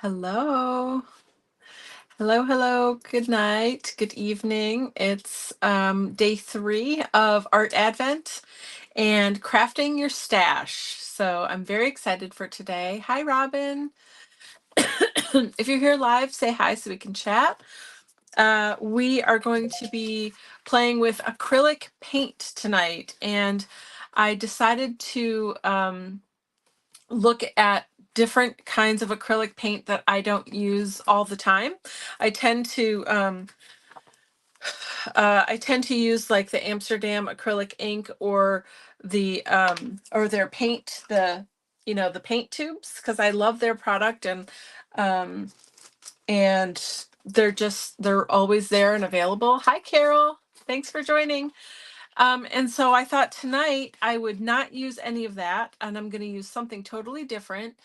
Hello. Hello, hello. Good night. Good evening. It's day 3 of Art Advent and crafting your stash. So I'm very excited for today. Hi, Robin. If you're here live, say hi so we can chat. We are going to be playing with acrylic paint tonight, and I decided to look at different kinds of acrylic paint that I don't use all the time. I tend to use like the Amsterdam acrylic ink or their paint, the paint tubes, because I love their product, um and they're always there and available. Hi, Carol. Thanks for joining. And so I thought tonight I would not use any of that, and I'm going to use something totally different.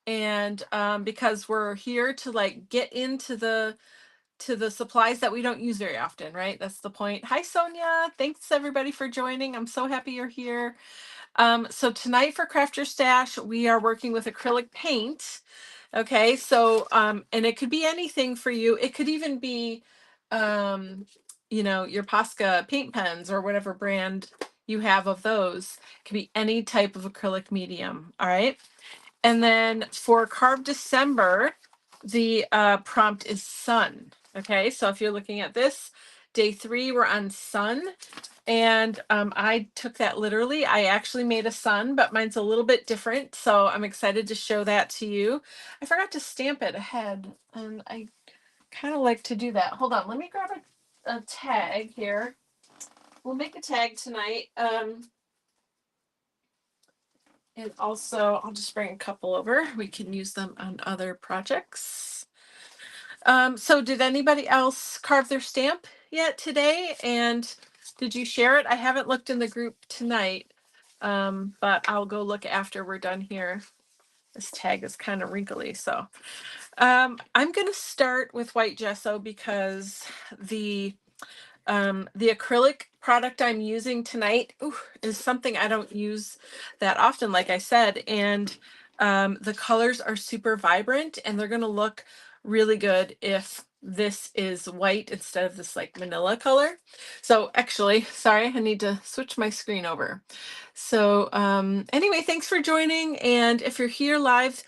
And because we're here to like get into the supplies that we don't use very often, right? That's the point. Hi, Sonia. Thanks everybody for joining. I'm so happy you're here. So tonight for Craft Your Stash, we are working with acrylic paint. Okay, so and it could be anything for you. It could even be your Posca paint pens or whatever brand you have of those. It could be any type of acrylic medium. All right. And then for Carve December, the prompt is sun. Okay, so if you're looking at this, day 3, we're on sun. And I took that literally. I actually made a sun, but mine's a little bit different. So I'm excited to show that to you. I forgot to stamp it ahead, and I kind of like to do that. Hold on, let me grab a tag here. We'll make a tag tonight. And also, I'll just bring a couple over. We can use them on other projects. So did anybody else carve their stamp yet today? And did you share it? I haven't looked in the group tonight, but I'll go look after we're done here. This tag is kind of wrinkly, so I'm going to start with white gesso because the acrylic product I'm using tonight is something I don't use that often, like I said, and the colors are super vibrant, and they're going to look really good if this is white instead of this like manila color. So actually, sorry, I need to switch my screen over. So anyway, thanks for joining, and if you're here live,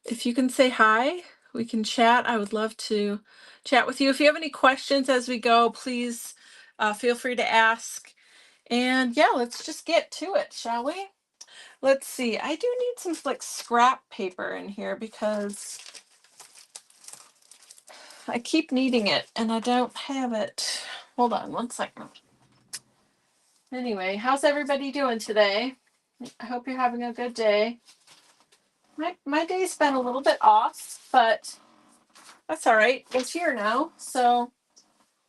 if you can say hi, we can chat. I would love to chat with you. If you have any questions as we go, please feel free to ask. And yeah, let's just get to it, shall we? Let's see. I do need some like scrap paper in here because I keep needing it and I don't have it. Hold on one second. Anyway, how's everybody doing today? I hope you're having a good day. My day's been a little bit off, but that's all right. It's here now, so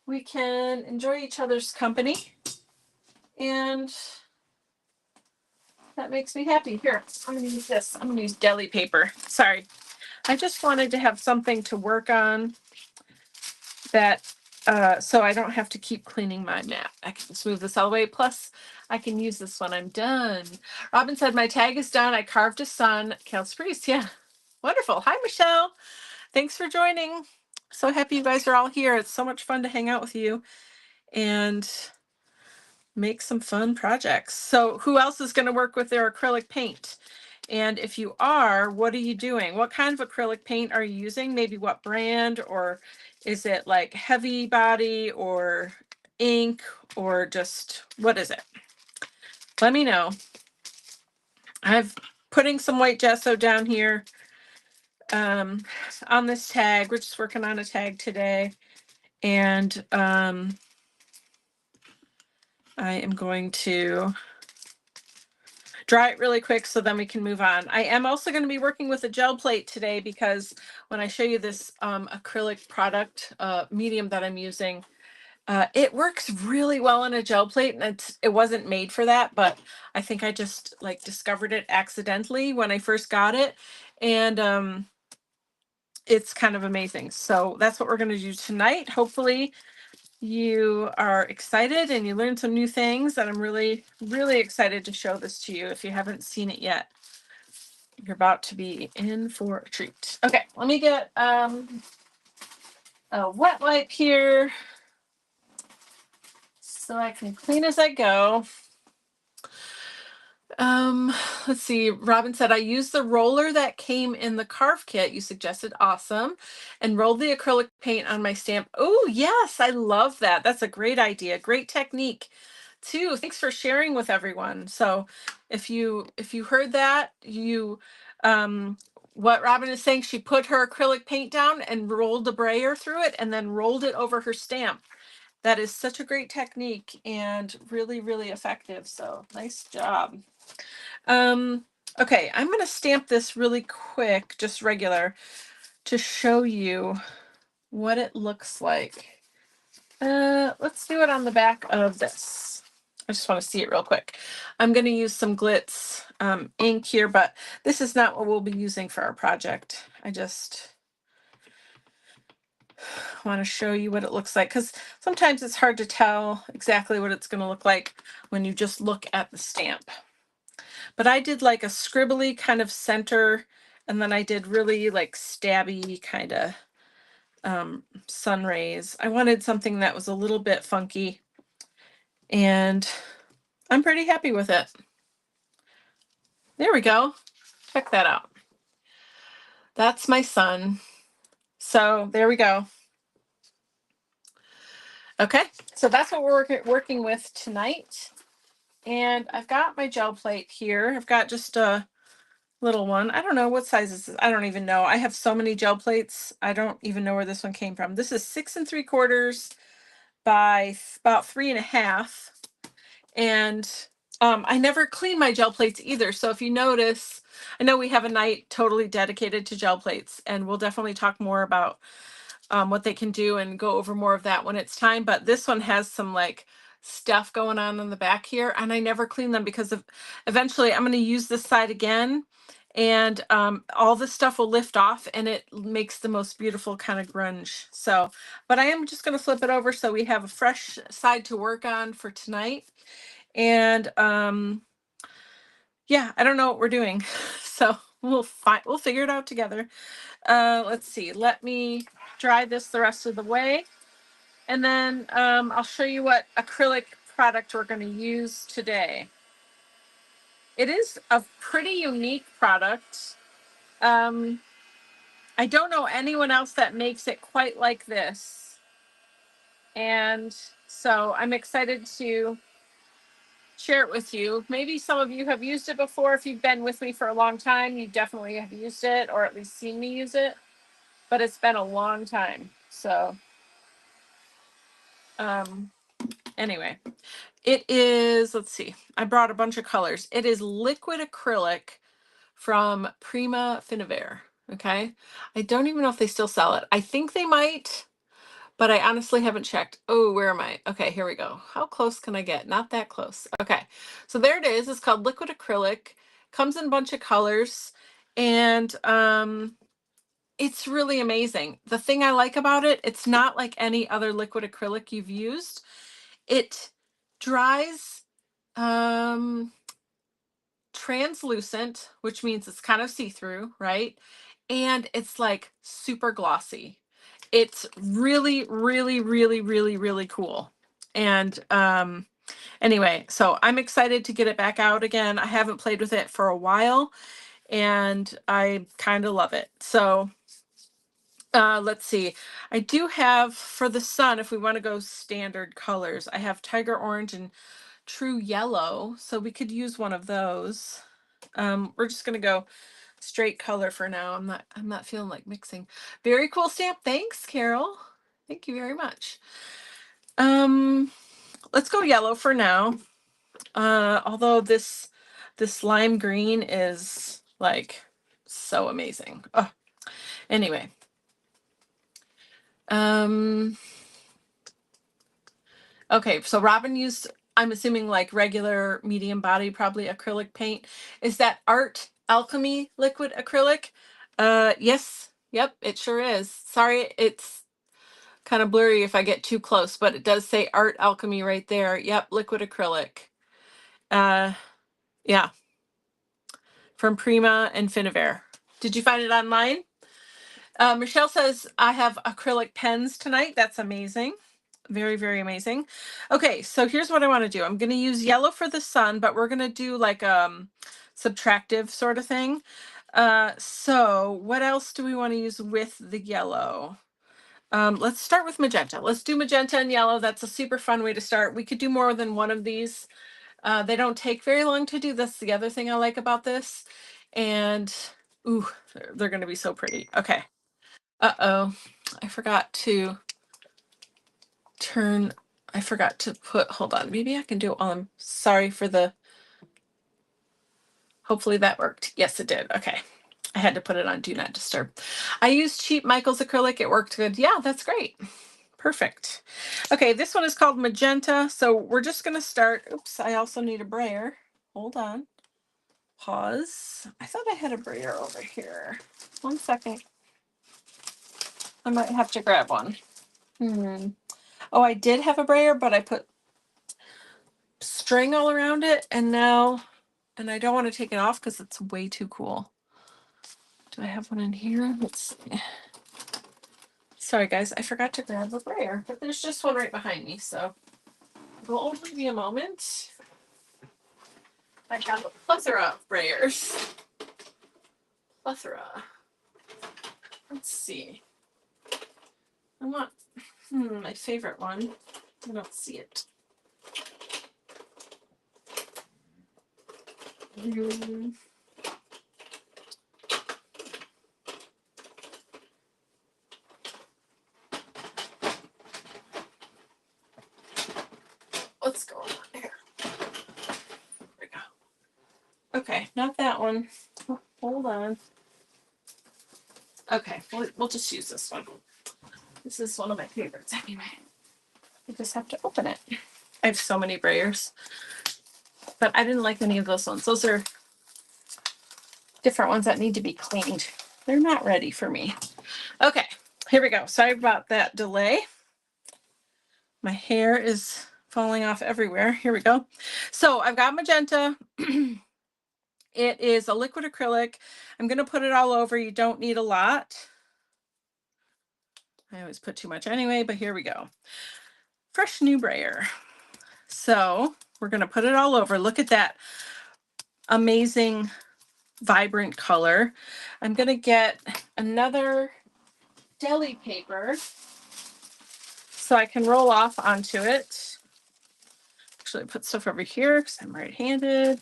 we can enjoy each other's company, and that makes me happy. Here, I'm gonna use this. I'm gonna use deli paper. Sorry. I just wanted to have something to work on that so I don't have to keep cleaning my mat. I can just move this all the way. Plus, I can use this when I'm done. Robin said, my tag is done. I carved a sun. Kels Priest, yeah. Wonderful. Hi, Michelle. Thanks for joining. So happy you guys are all here. It's so much fun to hang out with you and make some fun projects. So who else is going to work with their acrylic paint? And if you are, what are you doing? What kind of acrylic paint are you using? Maybe what brand, or is it like heavy body or ink, or just what is it? Let me know. I've putting some white gesso down here on this tag. We're just working on a tag today, and I am going to dry it really quick so then we can move on. I am also going to be working with a gel plate today because when I show you this acrylic product medium that I'm using, it works really well on a gel plate, and it wasn't made for that, but I think I just like discovered it accidentally when I first got it, and it's kind of amazing. So that's what we're going to do tonight. Hopefully you are excited and you learned some new things, and I'm really, really excited to show this to you if you haven't seen it yet. You're about to be in for a treat. Okay, let me get a wet wipe here so I can clean as I go. Let's see. Robin said, I used the roller that came in the carve kit you suggested. Awesome. And rolled the acrylic paint on my stamp. Oh, yes. I love that. That's a great idea. Great technique too. Thanks for sharing with everyone. So if you heard that, what Robin is saying, she put her acrylic paint down and rolled the brayer through it and then rolled it over her stamp. That is such a great technique and really, really effective. So nice job. Okay, I'm going to stamp this really quick, just regular, to show you what it looks like. Let's do it on the back of this. I just want to see it real quick. I'm going to use some Glitz ink here, but this is not what we'll be using for our project. I just want to show you what it looks like, because sometimes it's hard to tell exactly what it's going to look like when you just look at the stamp. But I did like a scribbly kind of center, and then I did really like stabby kind of sun rays. I wanted something that was a little bit funky, and I'm pretty happy with it. There we go. Check that out. That's my sun. So there we go. Okay, so that's what we're working with tonight. And I've got my gel plate here. I've got just a little one. I don't know what size this is. I don't even know. I have so many gel plates. I don't even know where this one came from. This is 6 3/4 by about 3.5. And I never clean my gel plates either. So if you notice, I know we have a night totally dedicated to gel plates, and we'll definitely talk more about what they can do and go over more of that when it's time. But this one has some like stuff going on the back here, and I never clean them because of eventually I'm going to use this side again, and all this stuff will lift off and it makes the most beautiful kind of grunge. So, but I am just going to flip it over so we have a fresh side to work on for tonight. And yeah, I don't know what we're doing. So we'll figure it out together. Let's see. Let me dry this the rest of the way. And then I'll show you what acrylic product we're going to use today. It is a pretty unique product. I don't know anyone else that makes it quite like this. And so I'm excited to share it with you. Maybe some of you have used it before. If you've been with me for a long time, you definitely have used it or at least seen me use it. But it's been a long time. So anyway, it is, let's see, I brought a bunch of colors. It is liquid acrylic from Prima Finivere. Okay. I don't even know if they still sell it. I think they might, but I honestly haven't checked. Oh, where am I? Okay, here we go. How close can I get? Not that close. Okay. So there it is. It's called liquid acrylic. Comes in a bunch of colors, and it's really amazing. The thing I like about it, it's not like any other liquid acrylic you've used. It dries translucent, which means it's kind of see-through, right? And it's like super glossy. It's really, really, really, really, really cool. And anyway, so I'm excited to get it back out again. I haven't played with it for a while, and I kind of love it. So let's see. I do have for the sun, if we want to go standard colors, I have tiger orange and true yellow. So we could use one of those. We're just gonna go straight color for now. I'm not feeling like mixing. Very cool stamp. Thanks, Carol. Thank you very much. Let's go yellow for now. Although this lime green is like so amazing. Oh, anyway. Okay, so Robin used, I'm assuming like regular medium body, probably acrylic paint. Is that Art Alchemy liquid acrylic? Yes. Yep, it sure is. Sorry, it's kind of blurry if I get too close, but it does say Art Alchemy right there. Yep, liquid acrylic. Yeah. from Prima and Finavere. Did you find it online? Michelle says, I have acrylic pens tonight. That's amazing. Very, very amazing. Okay, so here's what I want to do. I'm going to use yellow for the sun, but we're going to do like subtractive sort of thing. So what else do we want to use with the yellow? Let's start with magenta. Let's do magenta and yellow. That's a super fun way to start. We could do more than one of these. They don't take very long to do. That's the other thing I like about this. And, ooh, they're going to be so pretty. Okay. Uh-oh, I forgot to put, hold on, maybe I can do it while I'm, sorry for the, hopefully that worked. Yes, it did. Okay. I had to put it on Do Not Disturb. I used cheap Michael's acrylic. It worked good. Yeah, that's great. Perfect. Okay, this one is called Magenta. So we're just going to start. Oops, I also need a brayer. Hold on. Pause. I thought I had a brayer over here. 1 second. I might have to grab one. Oh, I did have a brayer, but I put string all around it, and I don't want to take it off because it's way too cool. Do I have one in here? Let's see. Sorry guys, I forgot to grab a brayer, but there's just one right behind me, so it'll only be a moment. I got a plethora of brayers. Plethora. Let's see. I want my favorite one. I don't see it. What's going on here? There we go. Okay, not that one. Oh, hold on. Okay, we'll just use this one. This is one of my favorites anyway. I just have to open it. I have so many brayers, but I didn't like any of those ones. Those are different ones that need to be cleaned. They're not ready for me. Okay, here we go. Sorry about that delay. My hair is falling off everywhere. Here we go. So I've got magenta. It is a liquid acrylic. I'm going to put it all over. You don't need a lot. I always put too much anyway, but here we go. Fresh new brayer. So we're going to put it all over. Look at that amazing, vibrant color. I'm going to get another deli paper so I can roll off onto it. Actually, put stuff over here because I'm right-handed.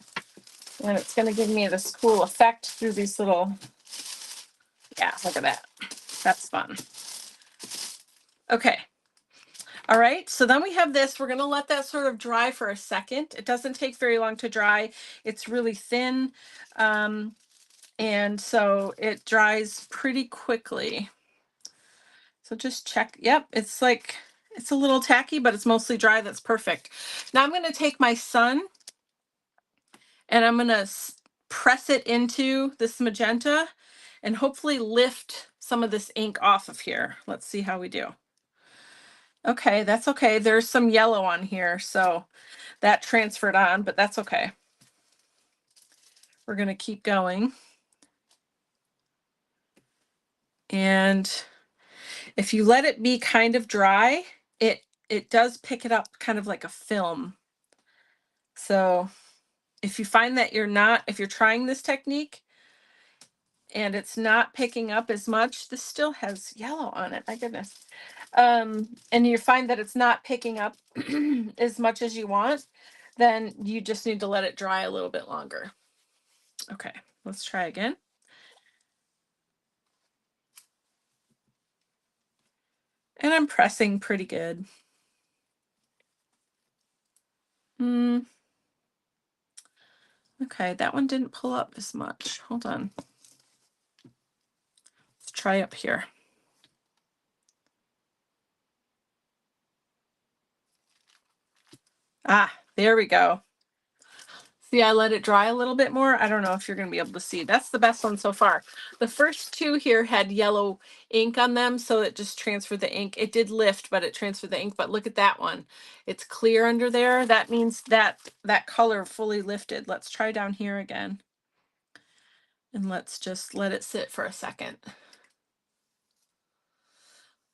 And it's going to give me this cool effect through these little, yeah, look at that. That's fun. Okay. All right, so then we have this. We're going to let that sort of dry for a second. It doesn't take very long to dry. It's really thin. And so it dries pretty quickly. So just check. Yep, it's like, it's a little tacky, but it's mostly dry. That's perfect. Now I'm going to take my sun and I'm going to press it into this magenta and hopefully lift some of this ink off of here. Let's see how we do. Okay, that's okay. There's some yellow on here, so that transferred on, but that's okay. We're going to keep going. And if you let it be kind of dry, it does pick it up kind of like a film. So if you find that if you're trying this technique and it's not picking up as much, this still has yellow on it, my goodness. And you find that it's not picking up as much as you want, then you just need to let it dry a little bit longer. Okay, let's try again. And I'm pressing pretty good. Okay, that one didn't pull up as much. Hold on. Let's try up here. Ah, there we go. See, I let it dry a little bit more. I don't know if you're going to be able to see. That's the best one so far. The first two here had yellow ink on them, so it just transferred the ink. It did lift, but it transferred the ink. But look at that one. It's clear under there. That means that that color fully lifted. Let's try down here again. And let's just let it sit for a second.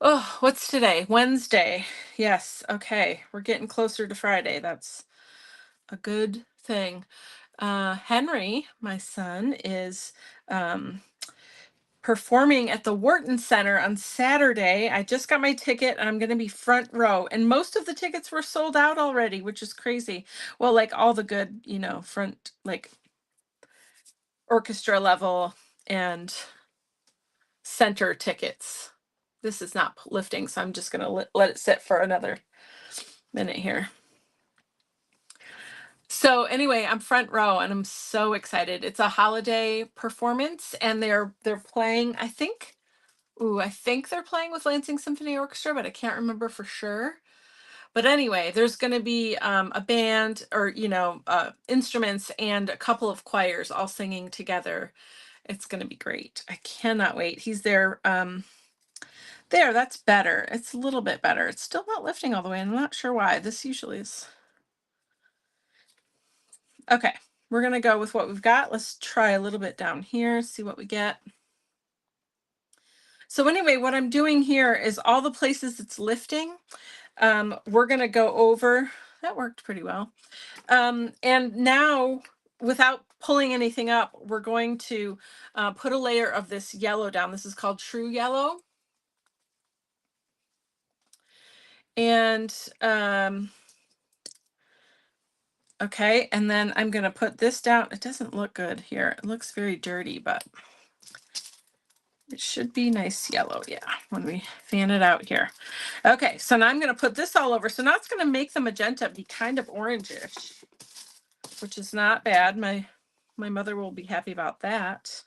Oh, what's today? Wednesday. Yes. Okay. We're getting closer to Friday. That's a good thing. Henry, my son, is performing at the Wharton Center on Saturday. I just got my ticket and I'm going to be front row. And most of the tickets were sold out already, which is crazy. Well, like all the good, front, like orchestra level and center tickets. This is not lifting, so I'm just going to let it sit for another minute here. So anyway, I'm front row and I'm so excited. It's a holiday performance and they're playing, I think they're playing with Lansing Symphony Orchestra, but I can't remember for sure. But anyway, there's going to be a band or, instruments and a couple of choirs all singing together. It's going to be great. I cannot wait. He's there. There, that's better. It's a little bit better. It's still not lifting all the way. I'm not sure why. This usually is. Okay, we're going to go with what we've got. Let's try a little bit down here, see what we get. So anyway, what I'm doing here is all the places it's lifting. We're going to go over. That worked pretty well. And now, without pulling anything up, we're going to put a layer of this yellow down. This is called True Yellow. And okay, and then I'm going to put this down. It doesn't look good here. It looks very dirty, but it should be nice yellow, yeah, when we fan it out here. Okay, so now I'm going to put this all over. So now it's going to make the magenta be kind of orangish, which is not bad. My mother will be happy about that.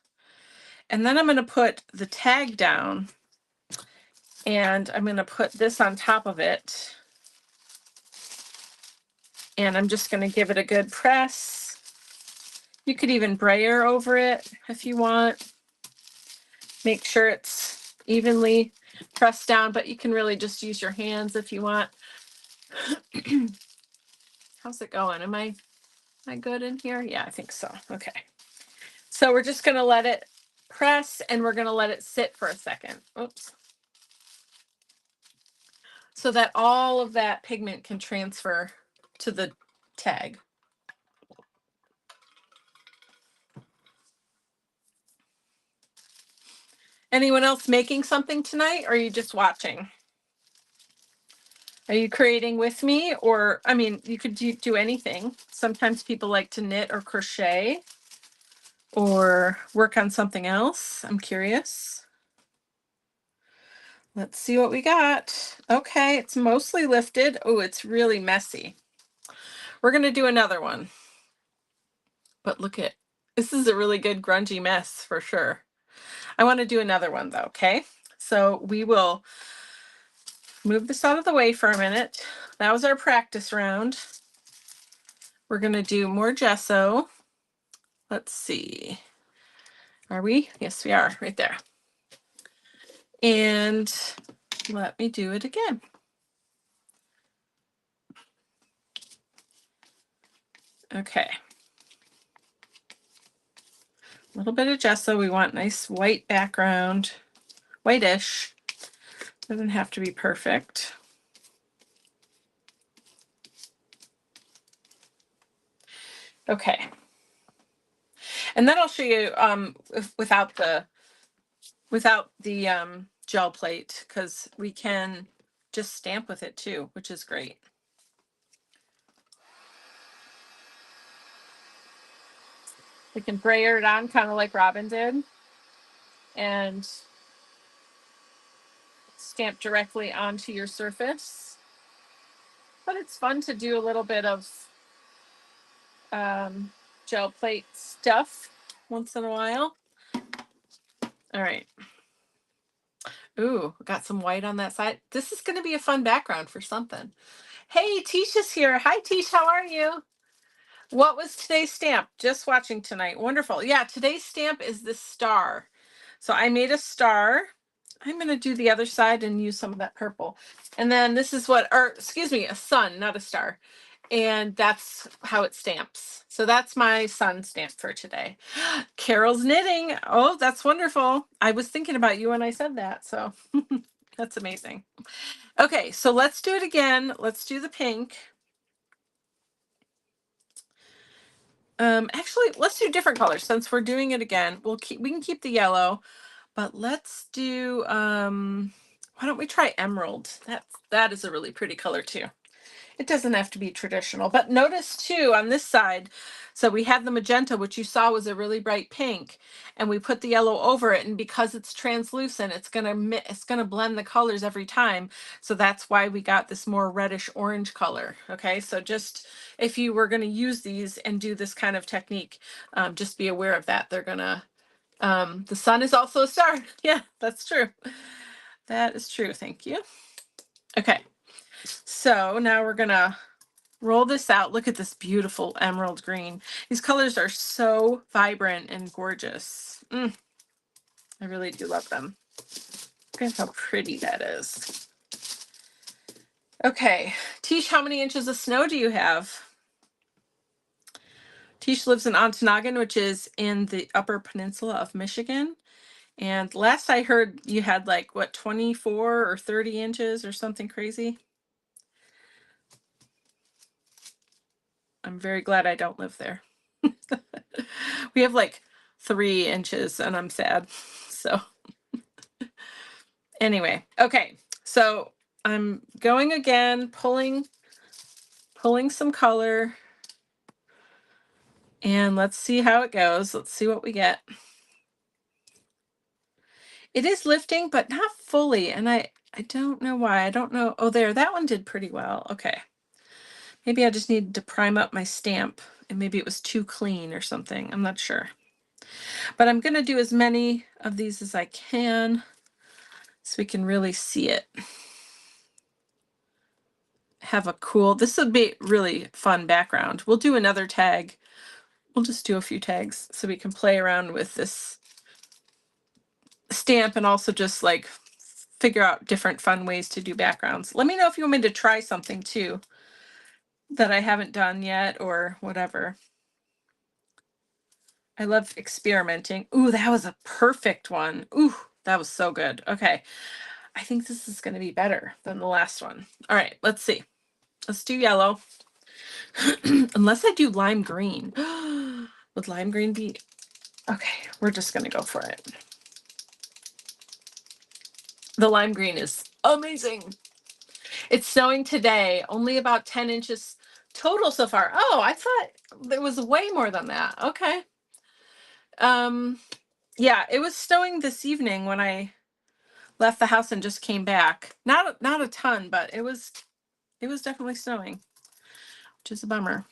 And then I'm going to put the tag down, and I'm going to put this on top of it. And I'm just going to give it a good press. You could even brayer over it if you want. Make sure it's evenly pressed down, but you can really just use your hands if you want. How's it going? Am I good in here? Yeah, I think so. Okay. So we're just going to let it press and we're going to let it sit for a second. Oops. So that all of that pigment can transfer to the tag. Anyone else making something tonight, or are you just watching? Are you creating with me? Or, I mean, you could do anything. Sometimes people like to knit or crochet or work on something else. I'm curious. Let's see what we got. Okay, it's mostly lifted. Oh, it's really messy. We're going to do another one. But look at, this is a really good grungy mess for sure. I want to do another one though, okay? So we will move this out of the way for a minute. That was our practice round. We're going to do more gesso. Let's see. Are we? Yes, we are, right there. And let me do it again. Okay. A little bit of gesso. We want nice white background, whitish. Doesn't have to be perfect. Okay. And then I'll show you without the gel plate, because we can just stamp with it too, which is great. We can brayer it on kind of like Robin did and stamp directly onto your surface. But it's fun to do a little bit of gel plate stuff once in a while. All right. Ooh, got some white on that side. This is going to be a fun background for something. Hey, Tisha's here. Hi, Tish. How are you? What was today's stamp? Just watching tonight. Wonderful. Yeah, today's stamp is this star. So I made a star. I'm going to do the other side and use some of that purple. And then this is what, or excuse me, a sun, not a star. and that's how it stamps. So that's my sun stamp for today. Carol's knitting. Oh, that's wonderful. I was thinking about you when I said that, so that's amazing. Okay, so let's do it again. Let's do the pink. Actually, let's do different colors since we're doing it again. We can keep the yellow, but let's do why don't we try emerald? That is a really pretty color too. It doesn't have to be traditional, but notice too on this side, so we had the magenta, which you saw was a really bright pink, and we put the yellow over it, and because it's translucent, it's gonna blend the colors every time. So that's why we got this more reddish orange color. Okay, so just if you were gonna use these and do this kind of technique, just be aware of that. They're gonna the sun is also a star. Yeah, that's true. That is true. Thank you. Okay, so now we're gonna roll this out. Look at this beautiful emerald green. These colors are so vibrant and gorgeous. I really do love them. Look at how pretty that is. Okay, Tish, how many inches of snow do you have? Tish lives in Ontonagon, which is in the Upper Peninsula of Michigan. And last I heard you had like, what, 24 or 30 inches or something crazy? I'm very glad I don't live there. We have like 3 inches and I'm sad. So anyway, okay. So I'm going again, pulling some color, and let's see how it goes. Let's see what we get. It is lifting, but not fully. And I don't know why. I don't know. Oh, there, that one did pretty well. Okay. Maybe I just needed to prime up my stamp and maybe it was too clean or something. I'm not sure. But I'm going to do as many of these as I can so we can really see it. Have a cool, this would be really fun background. We'll do another tag. We'll just do a few tags so we can play around with this stamp and also just like figure out different fun ways to do backgrounds. Let me know if you want me to try something too that I haven't done yet or whatever. I love experimenting. Ooh, that was a perfect one. Ooh, that was so good. Okay. I think this is going to be better than the last one. All right, let's see. Let's do yellow. Unless I do lime green. Would lime green be? Okay, we're just going to go for it. The lime green is amazing. It's snowing today, only about 10 inches total so far. Oh, I thought there was way more than that. Okay. Yeah, it was snowing this evening when I left the house and just came back. Not a ton, but it was definitely snowing, which is a bummer.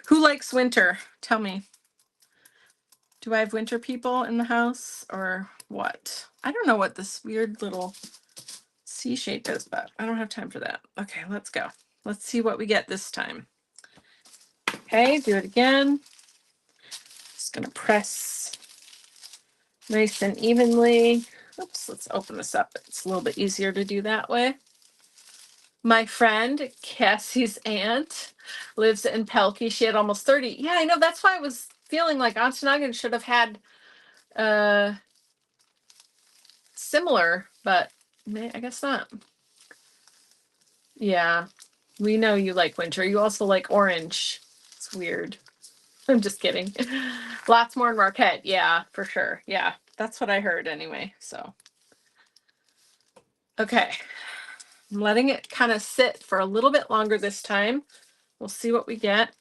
Who likes winter? Tell me. Do I have winter people in the house or what? I don't know what this weird little C shape is, but I don't have time for that. Okay, let's go. Let's see what we get this time. Okay, do it again. Just gonna press nice and evenly. Oops, let's open this up. It's a little bit easier to do that way. My friend Cassie's aunt lives in Pelkey. She had almost 30. Yeah, I know. That's why I was feeling like Ontonagon should have had similar, but I guess not. Yeah, we know you like winter. You also like orange. It's weird. I'm just kidding. Lots more in Marquette. Yeah, for sure. Yeah, that's what I heard anyway. So, okay. I'm letting it kind of sit for a little bit longer this time. We'll see what we get.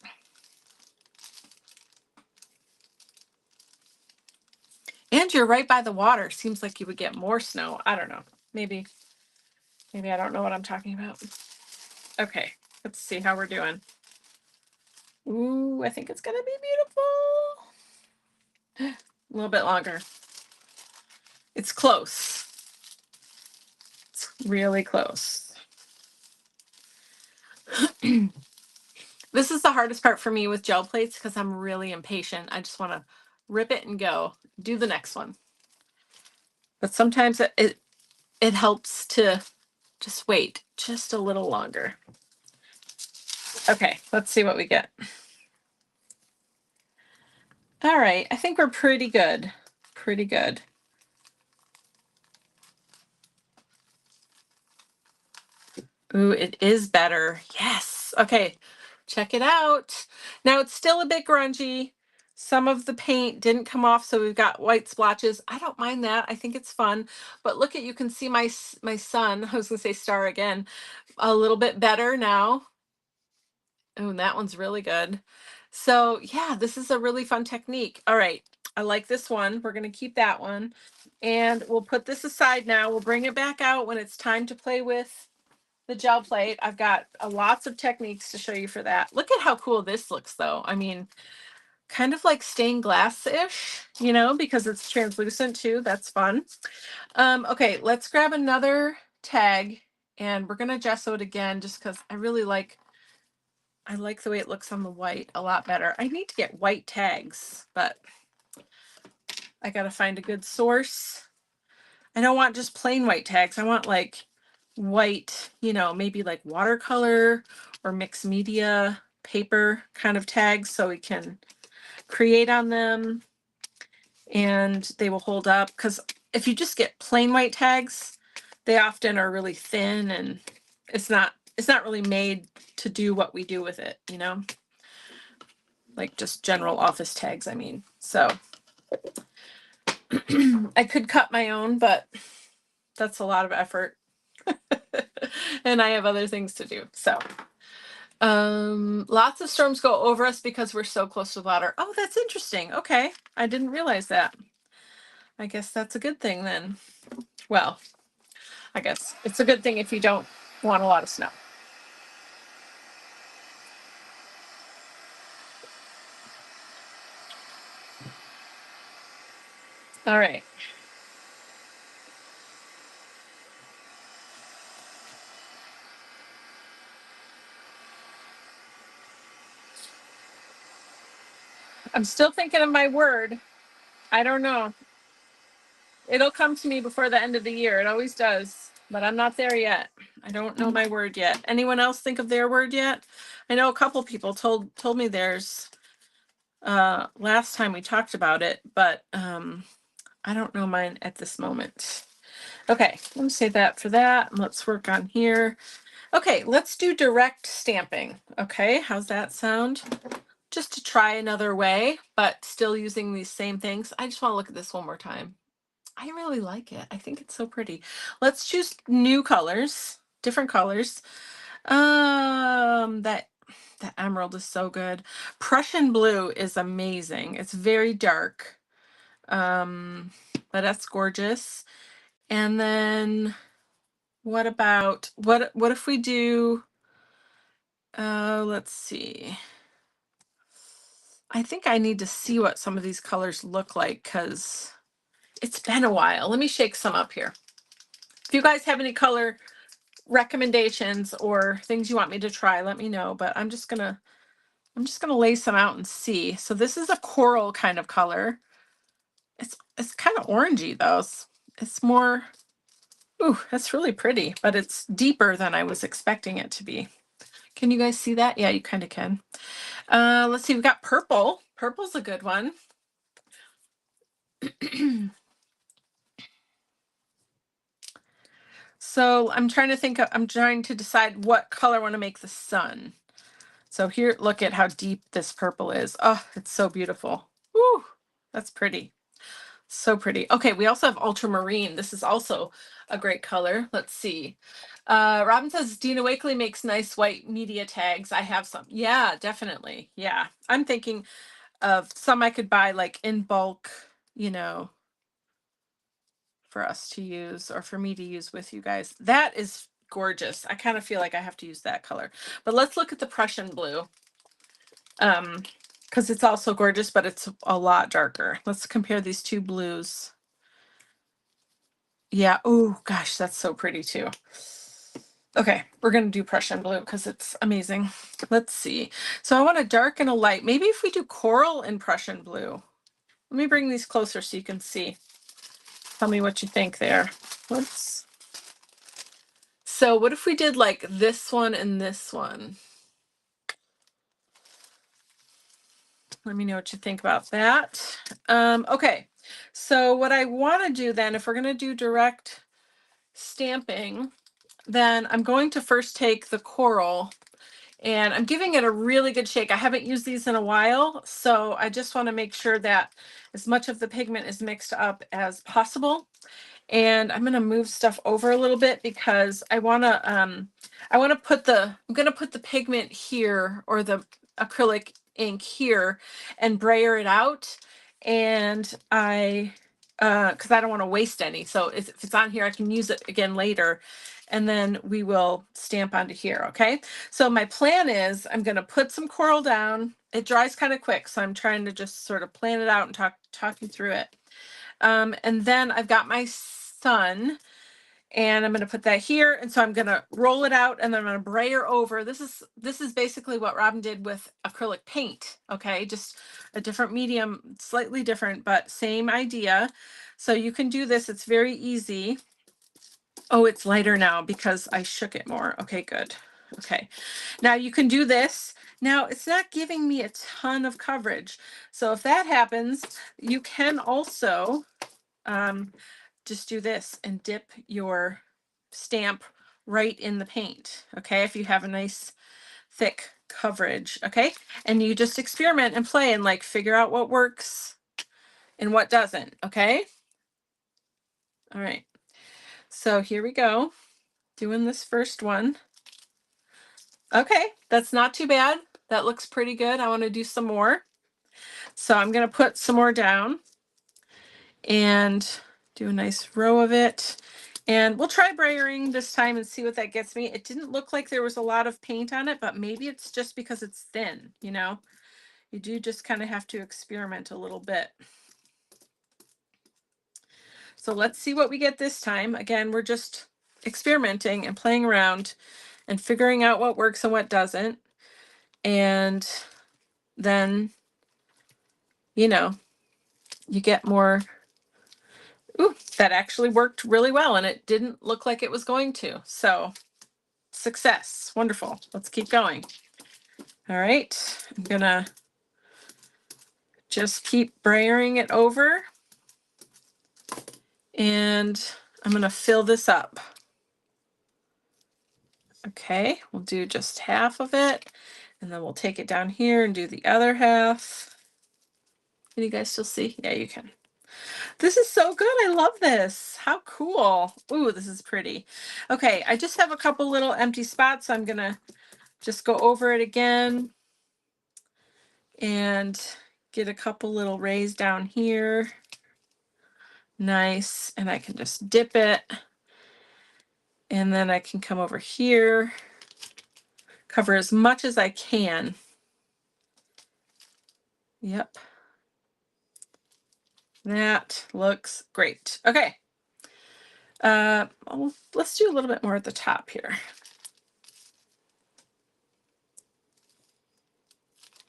And you're right by the water. Seems like you would get more snow. I don't know. Maybe I don't know what I'm talking about. Okay, let's see how we're doing. Ooh, I think it's gonna be beautiful. A little bit longer. It's close. It's really close. This is the hardest part for me with gel plates because I'm really impatient. I just want to rip it and go. Do the next one. But sometimes it helps to just wait just a little longer. Okay, let's see what we get. All right, I think we're pretty good. Pretty good. Ooh, it is better. Yes. Okay, check it out. Now it's still a bit grungy. Some of the paint didn't come off, so we've got white splotches. I don't mind that. I think it's fun. But look at, you can see my son, I was gonna say star again, a little bit better now. Oh, that one's really good. So yeah, this is a really fun technique. All right, I like this one. We're gonna keep that one. And we'll put this aside now. We'll bring it back out when it's time to play with the gel plate. I've got lots of techniques to show you for that. Look at how cool this looks though. I mean, kind of like stained glass-ish, you know, because it's translucent too. That's fun. Okay, let's grab another tag and we're gonna gesso it again just because I like the way it looks on the white a lot better. I need to get white tags, but I gotta find a good source. I don't want just plain white tags. I want like white, you know, maybe like watercolor or mixed media paper kind of tags so we can create on them and they will hold up. Because if you just get plain white tags, they often are really thin and it's not really made to do what we do with it, you know, like just general office tags, I mean. So I could cut my own, but that's a lot of effort. And I have other things to do. So lots of storms go over us because we're so close to water. Oh, that's interesting. Okay. I didn't realize that. I guess that's a good thing then. Well, I guess it's a good thing if you don't want a lot of snow. All right. I'm still thinking of my word. I don't know. It'll come to me before the end of the year. It always does, but I'm not there yet. I don't know my word yet. Anyone else think of their word yet? I know a couple people told me theirs last time we talked about it, but I don't know mine at this moment. Okay, let me say that for that. Let's work on here. Okay, let's do direct stamping. Okay, how's that sound? Just to try another way, but still using these same things. I just want to look at this one more time. I really like it. I think it's so pretty. Let's choose new colors, different colors. That emerald is so good. Prussian blue is amazing. It's very dark. But that's gorgeous. And then what about what if we do let's see. I think I need to see what some of these colors look like because it's been a while. Let me shake some up here. If you guys have any color recommendations or things you want me to try, let me know. But I'm just gonna lay some out and see. So this is a coral kind of color. It's kind of orangey though. It's more, ooh, that's really pretty, but it's deeper than I was expecting it to be. Can you guys see that? Yeah, you kind of can. Let's see, we've got purple. Purple's a good one. So I'm trying to decide what color I want to make the sun. So here, look at how deep this purple is. Oh, it's so beautiful. Woo, that's pretty. So pretty. Okay, we also have ultramarine. This is also a great color. Let's see. Robin says Dina Wakely makes nice white media tags. I have some. Yeah, definitely. Yeah. I'm thinking of some I could buy like in bulk, you know, for us to use or for me to use with you guys. That is gorgeous. I kind of feel like I have to use that color. But let's look at the Prussian blue. Because it's also gorgeous, but it's a lot darker. Let's compare these two blues. Yeah. Oh gosh, that's so pretty too. Okay, we're gonna do Prussian blue because it's amazing. Let's see. So I want a dark and a light. Maybe if we do coral and Prussian blue. Let me bring these closer so you can see. Tell me what you think there. Whoops. So what if we did like this one and this one? Let me know what you think about that. Okay, so what I want to do then, if we're going to do direct stamping, then I'm going to first take the coral and I'm giving it a really good shake. I haven't used these in a while, so I just want to make sure that as much of the pigment is mixed up as possible. And I'm going to move stuff over a little bit because I want to I'm going to put the pigment here, or the acrylic ink here, and brayer it out. And because I don't want to waste any. So if it's on here, I can use it again later. And then we will stamp onto here. Okay. So my plan is I'm going to put some coral down. It dries kind of quick, so I'm trying to just sort of plan it out and talk you through it. And then I've got my sun, and I'm going to put that here. And so I'm going to roll it out, and then I'm going to brayer over. This is basically what Robin did with acrylic paint. Okay. Just a different medium, slightly different, but same idea. So you can do this. It's very easy. Oh, it's lighter now because I shook it more. Okay, good. Okay. Now you can do this. Now it's not giving me a ton of coverage. So if that happens, you can also just do this and dip your stamp right in the paint. Okay. If you have a nice thick coverage. Okay. And you just experiment and play and like figure out what works and what doesn't. Okay. All right. So here we go. Doing this first one. Okay. That's not too bad. That looks pretty good. I want to do some more. So I'm going to put some more down and do a nice row of it. And we'll try brayering this time and see what that gets me. It didn't look like there was a lot of paint on it, but maybe it's just because it's thin, you know? You do just kind of have to experiment a little bit. So let's see what we get this time. Again, we're just experimenting and playing around and figuring out what works and what doesn't. And then, you know, you get more. Ooh, that actually worked really well, and it didn't look like it was going to. So success. Wonderful. Let's keep going. All right. I'm going to just keep brayering it over. And I'm going to fill this up. Okay. We'll do just half of it. And then we'll take it down here and do the other half. Can you guys still see? Yeah, you can. This is so good. I love this. How cool. Ooh, this is pretty. Okay, I just have a couple little empty spots, so I'm going to just go over it again and get a couple little rays down here. Nice. And I can just dip it. And then I can come over here, cover as much as I can. Yep. That looks great. Okay. Let's do a little bit more at the top here.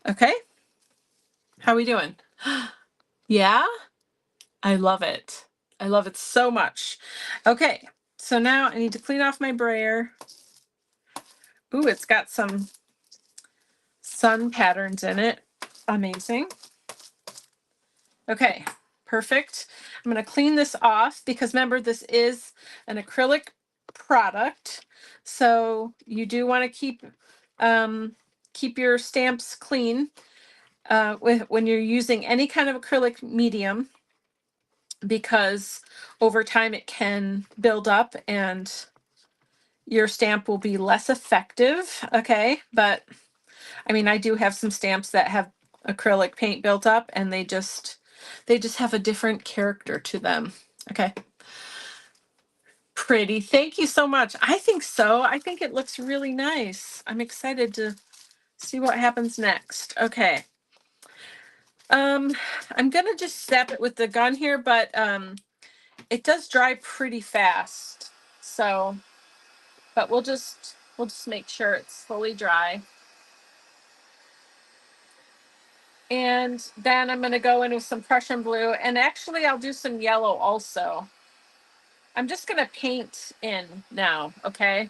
Okay. How are we doing? Yeah, I love it. I love it so much. Okay, so now I need to clean off my brayer. Ooh, it's got some sun patterns in it. Amazing. Okay, perfect. I'm going to clean this off because remember, this is an acrylic product. So you do want to keep your stamps clean when you're using any kind of acrylic medium, because over time it can build up and your stamp will be less effective. Okay, but I mean, I do have some stamps that have acrylic paint built up and they just have a different character to them. Okay. Pretty. Thank you so much. I think so. I think it looks really nice. I'm excited to see what happens next. Okay. I'm gonna just zap it with the gun here, but it does dry pretty fast. So, but we'll just make sure it's fully dry. And then I'm going to go in with some Prussian blue, and actually I'll do some yellow also. I'm just going to paint in now. Okay.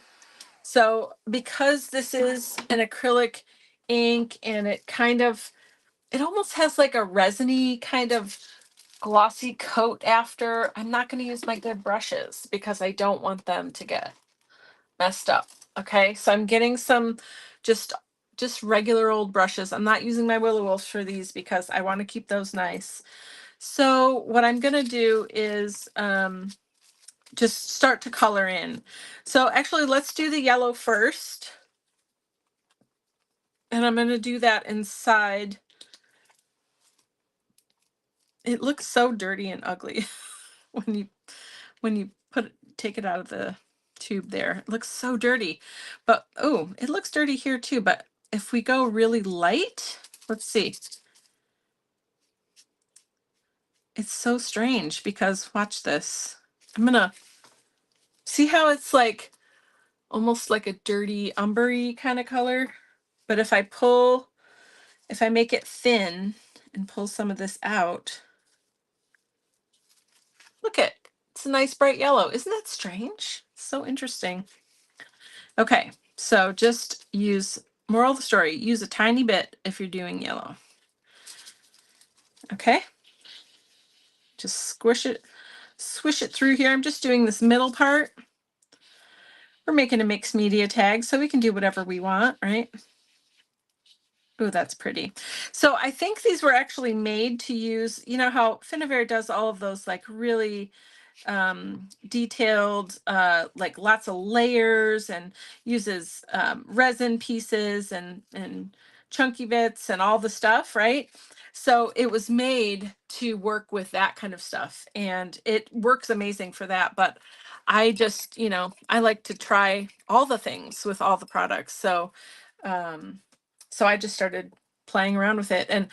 So because this is an acrylic ink and it kind of it almost has like a resiny kind of glossy coat after. I'm not going to use my good brushes because I don't want them to get messed up. Okay, so I'm getting some just just regular old brushes. I'm not using my Willow Wolf for these because I want to keep those nice. So what I'm going to do is just start to color in. So actually, let's do the yellow first. And I'm going to do that inside. It looks so dirty and ugly when you take it out of the tube there. It looks so dirty. But oh, it looks dirty here too. But if we go really light, let's see. It's so strange because watch this. I'm gonna see how it's like almost like a dirty umbery kind of color. But if I make it thin and pull some of this out, look it's a nice bright yellow. Isn't that strange? So interesting. Okay, so just use, moral of the story, use a tiny bit if you're doing yellow. Okay, just swish it through here. I'm just doing this middle part. We're making a mixed media tag, so we can do whatever we want, right? Oh, that's pretty. So I think these were actually made to use, you know how Finavere does all of those like really detailed, like lots of layers, and uses resin pieces and chunky bits and all the stuff, right? So it was made to work with that kind of stuff, and it works amazing for that. But I just, I like to try all the things with all the products. Um, so I just started playing around with it, and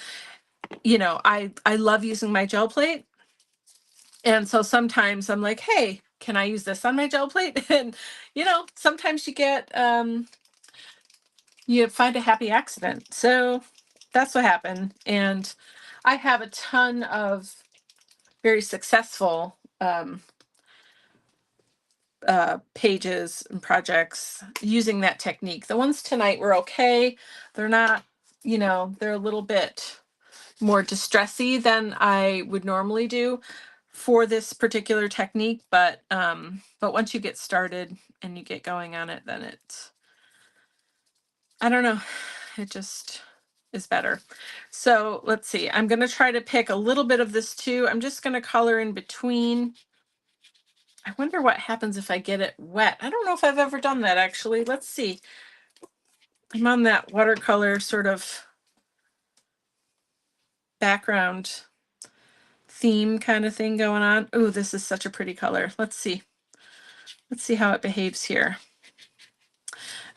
I love using my gel plate. And so sometimes I'm like, hey, can I use this on my gel plate? And sometimes you find a happy accident. So that's what happened. And I have a ton of very successful pages and projects using that technique. The ones tonight were okay. They're not, they're a little bit more distressy than I would normally do for this particular technique, but once you get started and you get going on it, then I don't know, it just is better. So let's see, I'm going to try to pick a little bit of this too. I'm just going to color in between. I wonder what happens if I get it wet. I don't know if I've ever done that actually. Let's see. I'm on that watercolor sort of background theme kind of thing going on. Oh, this is such a pretty color. Let's see. Let's see how it behaves here.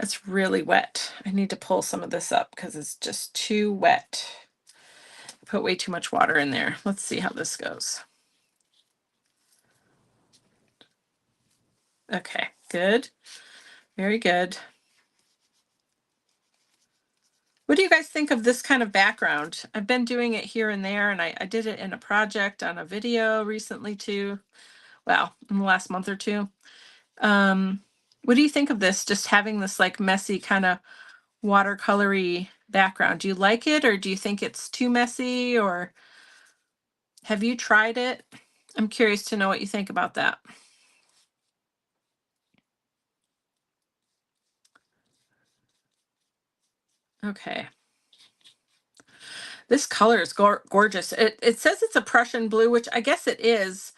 It's really wet. I need to pull some of this up because it's just too wet. Put way too much water in there. Let's see how this goes. Okay, good. Very good. What do you guys think of this kind of background? I've been doing it here and there, and I did it in a project on a video recently too. Well, in the last month or two. What do you think of this? Just having this like messy kind of watercolory background. Do you like it, or do you think it's too messy, or have you tried it? I'm curious to know what you think about that. Okay. This color is gorgeous. It says it's a Prussian blue, which I guess it is.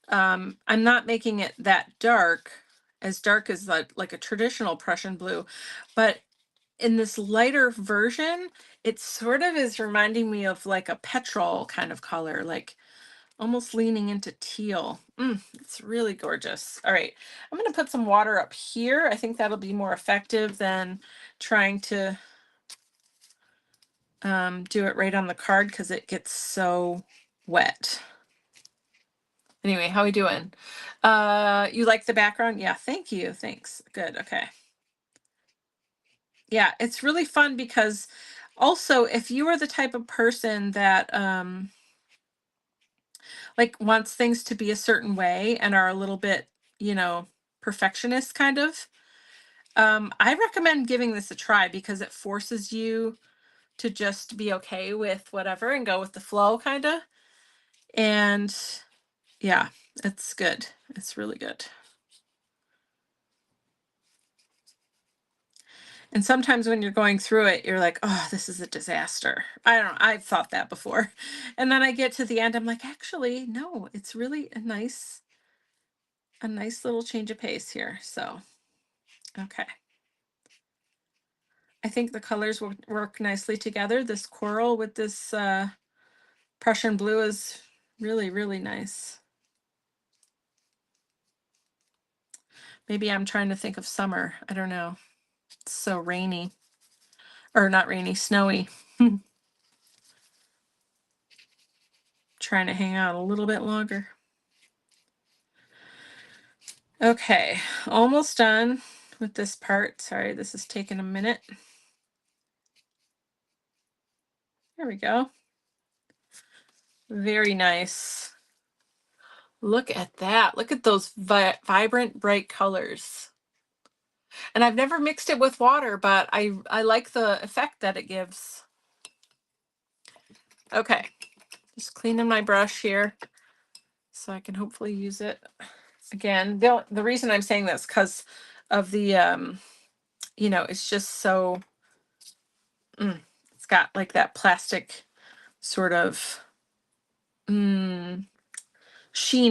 I'm not making it that as dark as like a traditional Prussian blue, but in this lighter version, it sort of is reminding me of like a petrol kind of color, like almost leaning into teal. It's really gorgeous. All right, I'm going to put some water up here. I think that'll be more effective than trying to do it right on the card because it gets so wet. Anyway, how we doing? You like the background? Yeah, thank you. Thanks. Good. Okay. Yeah, it's really fun because also if you are the type of person that like wants things to be a certain way and are a little bit, perfectionist kind of, I recommend giving this a try because it forces you to just be okay with whatever and go with the flow kind of. And yeah, it's good. It's really good. And sometimes when you're going through it, you're like, oh, this is a disaster. I don't know. I've thought that before. And then I get to the end, I'm like, actually, no, it's really a nice little change of pace here. So, okay. I think the colors will work nicely together. This coral with this Prussian blue is really, really nice. Maybe I'm trying to think of summer. I don't know. It's so rainy. Or not rainy, snowy. Trying to hang out a little bit longer. Okay, almost done with this part. Sorry, this is taking a minute. There we go. Very nice. Look at that. Look at those vibrant, bright colors. And I've never mixed it with water, but I like the effect that it gives. Okay, just cleaning my brush here so I can hopefully use it again. The reason I'm saying this because of the you know, it's just so it's got like that plastic sort of sheen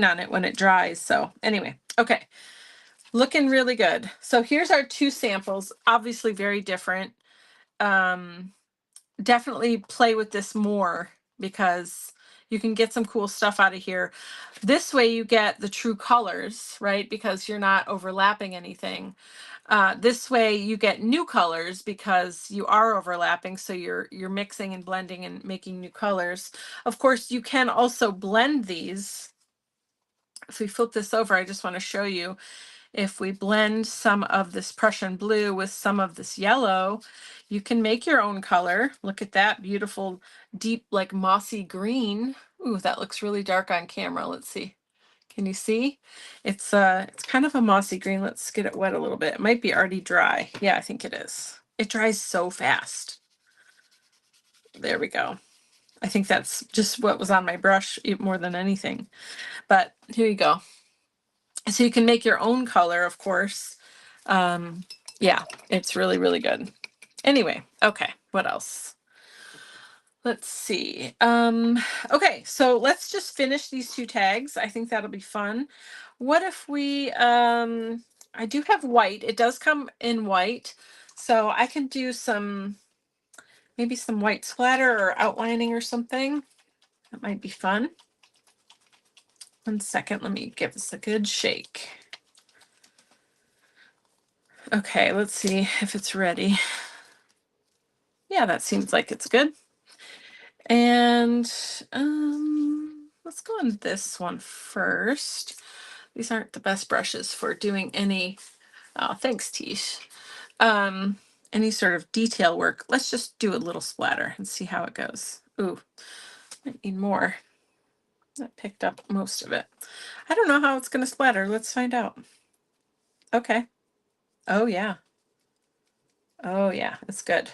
on it when it dries. So anyway, okay, looking really good. So here's our two samples, obviously very different. Definitely play with this more because you can get some cool stuff out of here. This way you get the true colors, right? Because you're not overlapping anything. This way you get new colors because you are overlapping, so you're mixing and blending and making new colors. Of course, you can also blend these. If we flip this over, I just want to show you. If we blend some of this Prussian blue with some of this yellow, you can make your own color. Look at that beautiful, deep, like mossy green. Ooh, that looks really dark on camera. Let's see. Can you see? It's kind of a mossy green. Let's get it wet a little bit. It might be already dry. Yeah, I think it is. It dries so fast. There we go. I think that's just what was on my brush more than anything. But here you go. So you can make your own color, of course. Yeah, it's really, really good. Anyway, okay, what else? Let's see. Okay, so let's just finish these two tags. I think that'll be fun. What if we, I do have white. It does come in white. So I can do maybe some white splatter or outlining or something. That might be fun. 1 second, let me give this a good shake. Okay, let's see if it's ready. Yeah, that seems like it's good. And let's go on this one first. These aren't the best brushes for doing any, oh, thanks, Tish. Any sort of detail work. Let's just do a little splatter and see how it goes. Ooh, I need more. That picked up most of it. I don't know how it's going to splatter. Let's find out. Okay. Oh, yeah. Oh, yeah, it's good.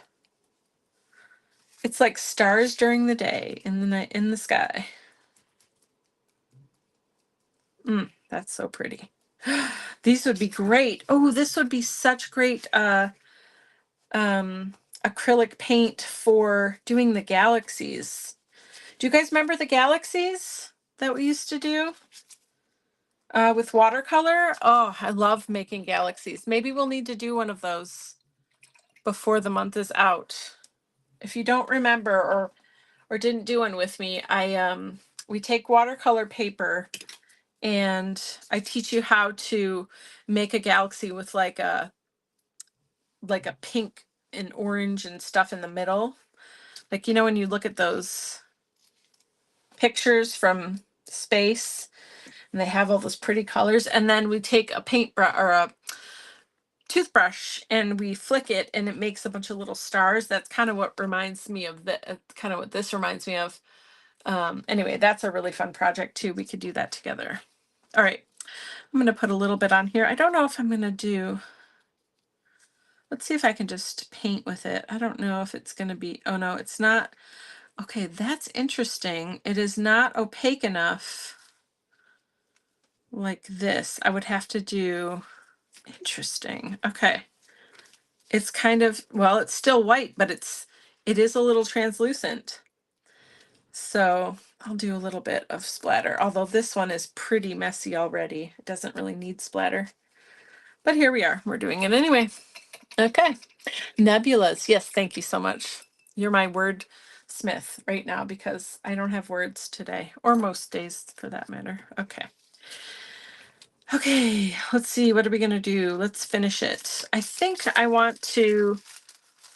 It's like stars during the day in the night in the sky. That's so pretty. These would be great. Oh, this would be such great acrylic paint for doing the galaxies. Do you guys remember the galaxies that we used to do with watercolor? Oh, I love making galaxies. Maybe we'll need to do one of those before the month is out. If you don't remember or didn't do one with me, we take watercolor paper and I teach you how to make a galaxy with like a pink and orange and stuff in the middle. Like, you know, when you look at those pictures from space and they have all those pretty colors, and then we take a paintbrush or a toothbrush and we flick it and it makes a bunch of little stars. That's kind of what reminds me of kind of what this reminds me of. Anyway, that's a really fun project too. We could do that together. All right, I'm going to put a little bit on here. I don't know if I'm going to do Let's see if I can just paint with it. I don't know if it's going to be, oh no, it's not. Okay, that's interesting. It is not opaque enough like this. I would have to do, interesting. Okay. It's kind of, well, it's still white, but it is a little translucent. So I'll do a little bit of splatter, although this one is pretty messy already. It doesn't really need splatter. But here we are. We're doing it anyway. Okay. Nebulas. Yes, thank you so much. You're my word smith right now because I don't have words today, or most days for that matter. Okay. Okay, let's see. What are we going to do? Let's finish it. I think I want to,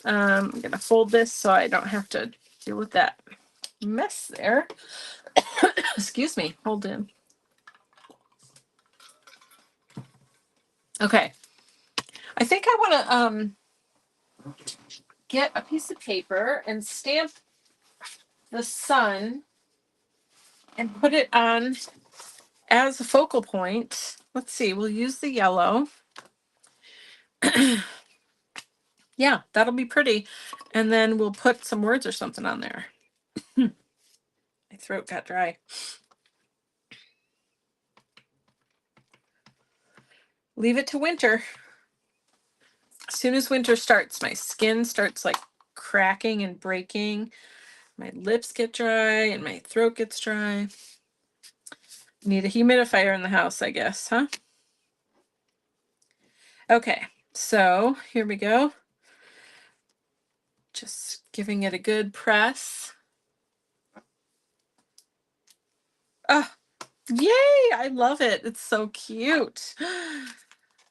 I'm going to fold this so I don't have to deal with that mess there. Excuse me. Hold in. Okay. I think I want to get a piece of paper and stamp the sun and put it on as a focal point. Let's see, we'll use the yellow. Yeah, that'll be pretty. And then we'll put some words or something on there. My throat got dry. Leave it to winter. As soon as winter starts, my skin starts like cracking and breaking. My lips get dry and my throat gets dry. Need a humidifier in the house, I guess, huh? Okay, so here we go. Just giving it a good press. Oh, yay! I love it. It's so cute.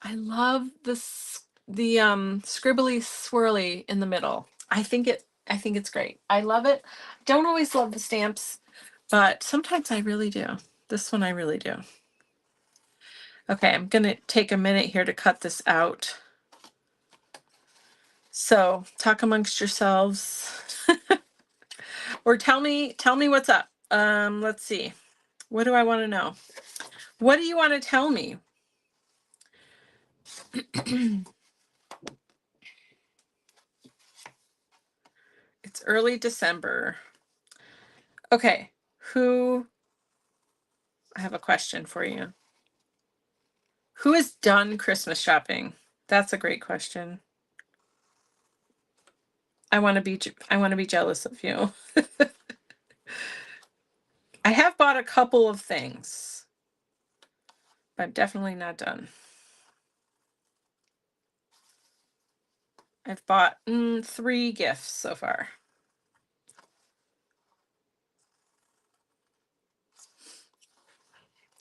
I love this the scribbly swirly in the middle. I think it's great. I love it. Don't always love the stamps, but sometimes I really do. This one I really do. Okay, I'm gonna take a minute here to cut this out. So talk amongst yourselves. Or tell me what's up. Let's see. What do I want to know? What do you want to tell me? It's early December. Okay, I have a question for you. Who has done Christmas shopping? That's a great question. I want to be jealous of you. I have bought a couple of things, but I'm definitely not done. I've bought 3 gifts so far.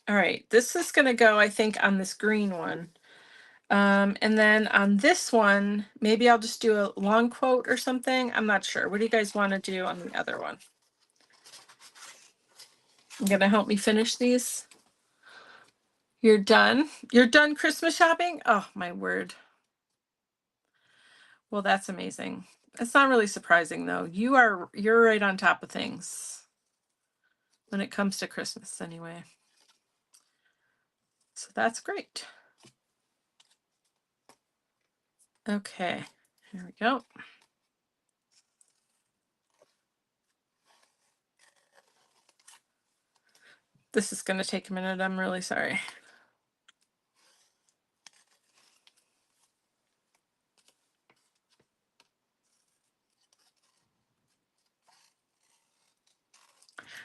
All right, this is going to go, I think, on this green one. And then on this one, maybe I'll just do a long quote or something. I'm not sure. What do you guys want to do on the other one? You gonna help me finish these? You're done? You're done Christmas shopping? Oh, my word. Well, that's amazing. It's not really surprising though. You're right on top of things when it comes to Christmas anyway. So that's great. Okay, here we go. This is going to take a minute. I'm really sorry.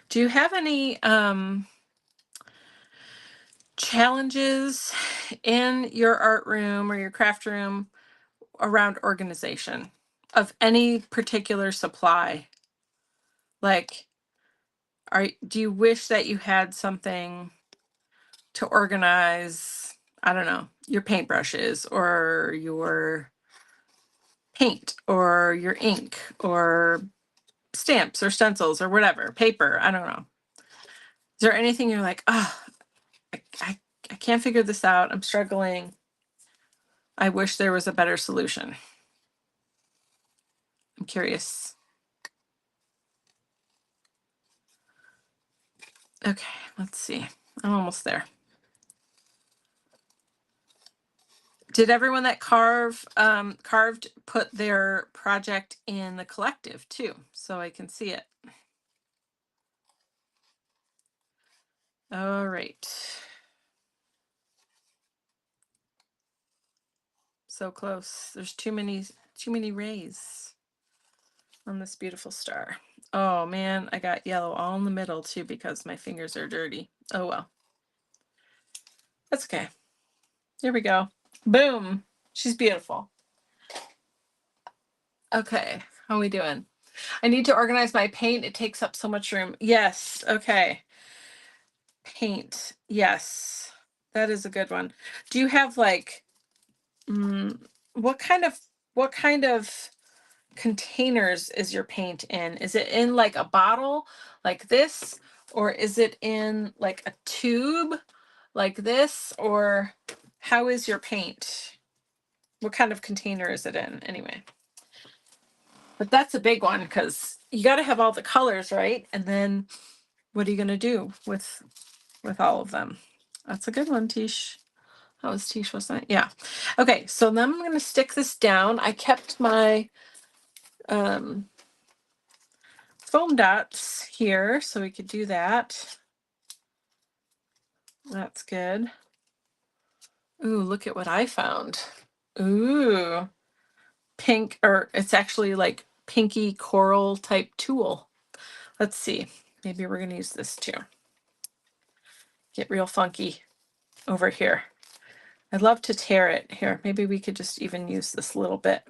Do you have any challenges in your art room or your craft room around organization of any particular supply? Like, do you wish that you had something to organize, I don't know, your paintbrushes or your paint or your ink or stamps or stencils or whatever, paper, I don't know. Is there anything you're like, oh, I can't figure this out. I'm struggling. I wish there was a better solution. I'm curious. Okay, let's see. I'm almost there. Did everyone that carved put their project in the collective too, so I can see it? All right. So close. There's too many rays on this beautiful star. Oh man, I got yellow all in the middle too because my fingers are dirty. Oh well. That's okay. Here we go. Boom. She's beautiful. Okay. How are we doing? I need to organize my paint. It takes up so much room. Yes. Okay. Paint. Yes. That is a good one. Do you have like mm, what kind of containers is your paint in? Is it in like a bottle like this, or is it in like a tube like this, or how is your paint? What kind of container is it in anyway? But that's a big one because you got to have all the colors, right? And then what are you going to do with all of them? That's a good one, Tish. That was Tish, wasn't it? Yeah. Okay, so then I'm going to stick this down. I kept my foam dots here so we could do that. That's good. Ooh, look at what I found. Ooh, pink, or it's actually like pinky coral type tulle. Let's see. Maybe we're going to use this too. Get real funky over here. I'd love to tear it here. Maybe we could just even use this little bit.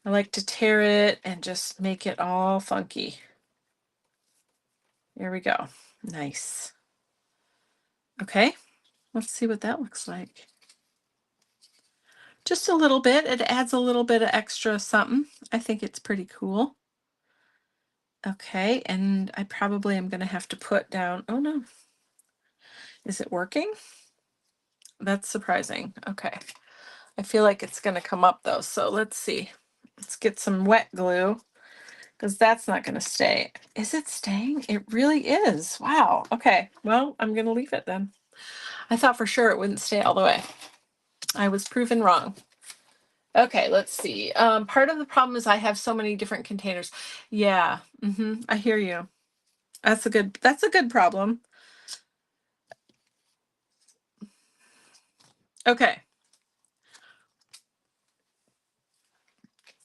I like to tear it and just make it all funky. Here we go. Nice. Okay, let's see what that looks like. Just a little bit. It adds a little bit of extra something. I think it's pretty cool. Okay, and I probably am going to have to put down, oh no. Is it working? That's surprising. Okay. I feel like it's going to come up though. So let's see. Let's get some wet glue because that's not going to stay. Is it staying? It really is. Wow. Okay. Well, I'm going to leave it then. I thought for sure it wouldn't stay all the way. I was proven wrong. Okay, let's see. Part of the problem is I have so many different containers. Yeah, I hear you. That's a good problem. Okay.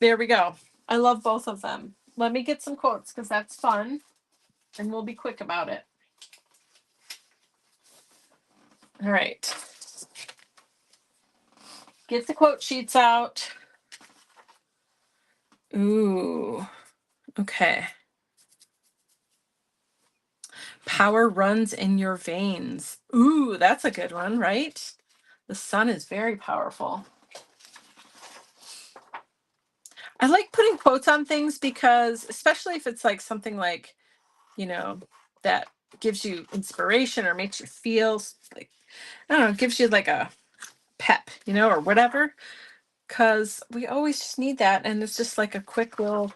There we go. I love both of them. Let me get some quotes because that's fun and we'll be quick about it. All right. Get the quote sheets out. Ooh, okay. Power runs in your veins. Ooh, that's a good one, right? The sun is very powerful. I like putting quotes on things because, especially if it's like something like, that gives you inspiration or makes you feel like, I don't know, gives you like a pep, or whatever. Because we always just need that. And it's just like a quick little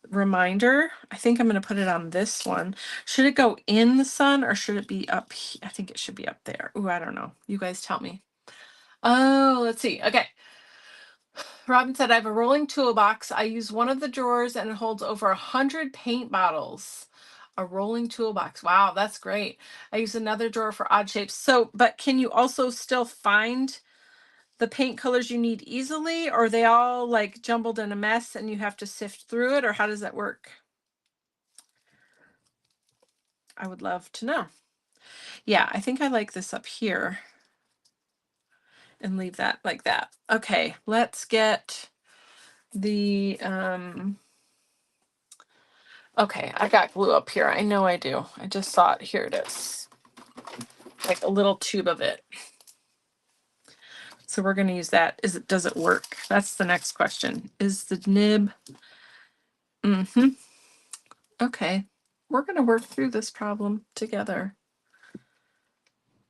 reminder. I think I'm going to put it on this one. Should it go in the sun or should it be up? I think it should be up there. Ooh, I don't know. You guys tell me. Oh, let's see. Okay. Robin said, I have a rolling toolbox. I use one of the drawers and it holds over 100 paint bottles. A rolling toolbox. Wow, that's great. I use another drawer for odd shapes. So, but can you also still find the paint colors you need easily, or are they all like jumbled in a mess and you have to sift through it, or how does that work? I would love to know. Yeah, I think I like this up here and leave that like that. Okay, let's get the, okay, I got glue up here. I know I do. I just saw it. Here it is. Like a little tube of it. So we're going to use that. Does it work? That's the next question. Is the nib? Okay. We're going to work through this problem together.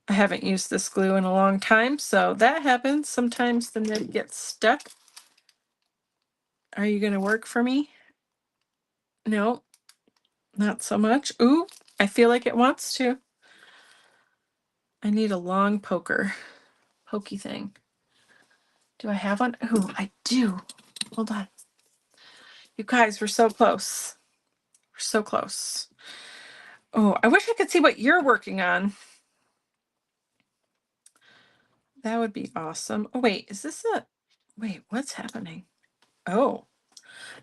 I haven't used this glue in a long time, so that happens. Sometimes the nib gets stuck. Are you going to work for me? No, not so much. Ooh, I feel like it wants to. I need a long poker. pokey thing. Do I have one? Oh, I do. Hold on. You guys, we're so close. We're so close. Oh, I wish I could see what you're working on. That would be awesome. Oh, wait, is this a, wait, what's happening? Oh,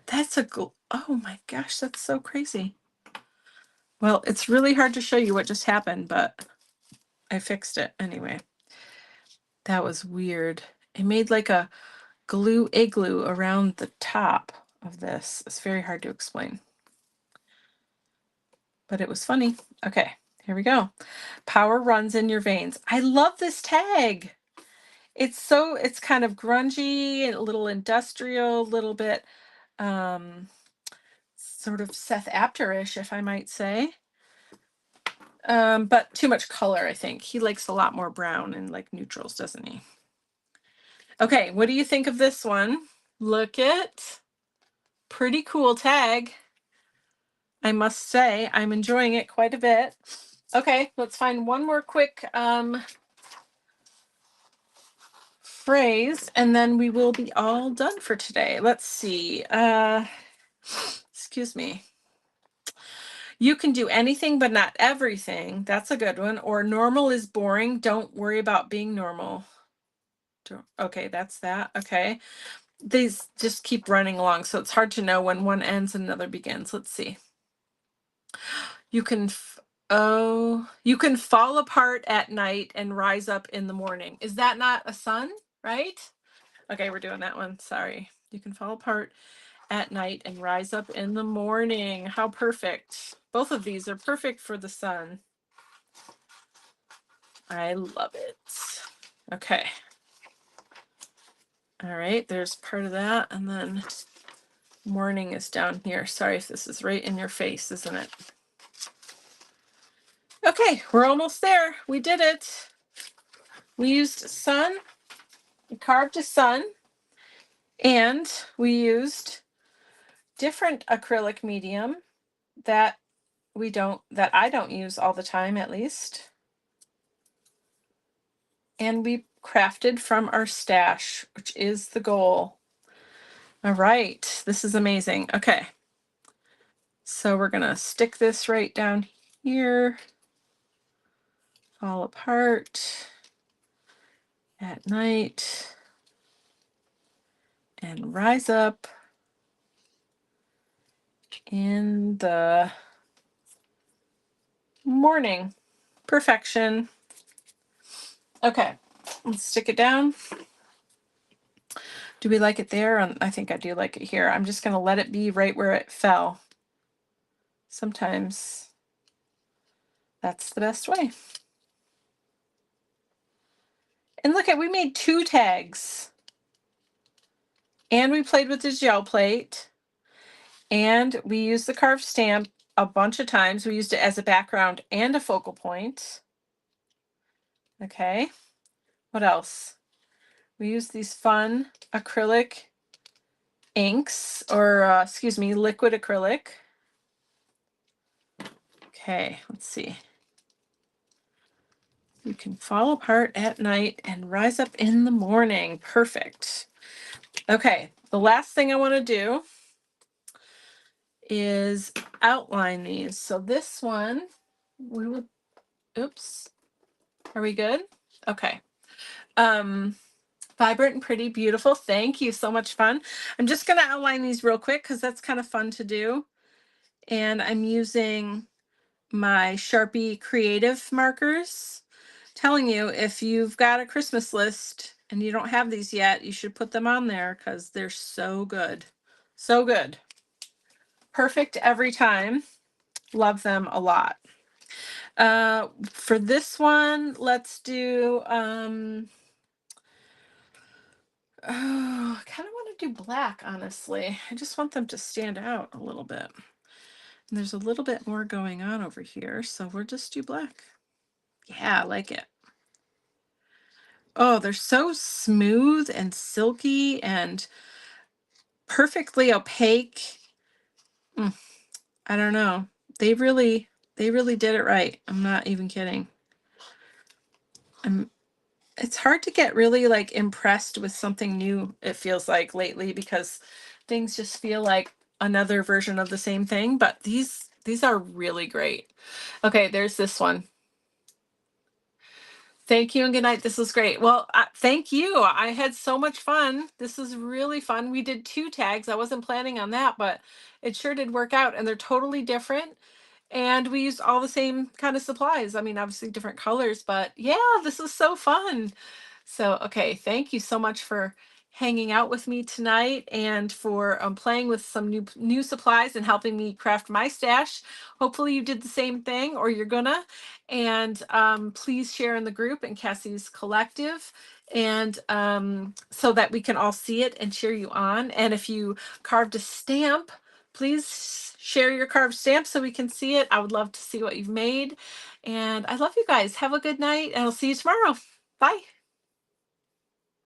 that's a, oh my gosh, that's so crazy. Well, it's really hard to show you what just happened, but I fixed it anyway. That was weird. It made like a glue igloo around the top of this. It's very hard to explain, but it was funny. Okay, here we go. Power runs in your veins. I love this tag. It's kind of grungy and a little industrial, a little bit sort of Seth Apter-ish, if I might say. But too much color, I think. He likes a lot more brown and like neutrals, doesn't he? Okay, what do you think of this one? Look it. Pretty cool tag. I must say, I'm enjoying it quite a bit. Okay, let's find one more quick phrase, and then we will be all done for today. Let's see. Excuse me. You can do anything but not everything. That's a good one. Or normal is boring. Don't worry about being normal. Okay, that's that. Okay. These just keep running along, so it's hard to know when one ends and another begins. Let's see. You can you can fall apart at night and rise up in the morning. Is that not a sun, right? Okay, we're doing that one. Sorry. You can fall apart at night and rise up in the morning. How perfect. Both of these are perfect for the sun. I love it. Okay. All right, there's part of that. And then morning is down here. Sorry if this is right in your face, isn't it? Okay, we're almost there. We did it. We used sun. We carved a sun. And we used different acrylic medium that I don't use all the time, at least. And we crafted from our stash, which is the goal. All right, this is amazing. Okay, so we're gonna stick this right down here, fall apart at night, and rise up in the morning. Perfection. Okay, let's stick it down. Do we like it there? I think I do like it here. I'm just going to let it be right where it fell. Sometimes that's the best way. And look at, we made 2 tags. And we played with the gel plate. And we used the carved stamp a bunch of times. We used it as a background and a focal point. Okay. What else? We used these fun acrylic inks, or excuse me, liquid acrylic. Okay, let's see. You can fall apart at night and rise up in the morning. Perfect. Okay, the last thing I want to do is outline these. So this one, we will, oops, are we good? Okay. Vibrant and pretty, beautiful. Thank you, so much fun. I'm just going to outline these real quick because that's kind of fun to do. And I'm using my Sharpie creative markers. Telling you, if you've got a Christmas list and you don't have these yet, you should put them on there because they're so good. So good. Perfect every time. Love them a lot. For this one, let's do, oh, I kind of want to do black, honestly. I just want them to stand out a little bit. And there's a little bit more going on over here, so we'll just do black. Yeah, I like it. Oh, they're so smooth and silky and perfectly opaque. I don't know. They really did it right. I'm not even kidding. It's hard to get really like impressed with something new, it feels like lately, because things just feel like another version of the same thing, but these are really great. Okay, there's this one. Thank you and good night. This was great. Well, thank you. I had so much fun. This is really fun. We did two tags. I wasn't planning on that, but it sure did work out, and they're totally different. And we used all the same kind of supplies. I mean, obviously different colors, but yeah, this was so fun. So, okay, thank you so much for hanging out with me tonight and for playing with some new supplies and helping me craft my stash. Hopefully, you did the same thing, or you're gonna. And please share in the group and Cassie's collective, and so that we can all see it and cheer you on. And if you carved a stamp, please share your carved stamp so we can see it. I would love to see what you've made. And I love you guys. Have a good night, and I'll see you tomorrow. Bye.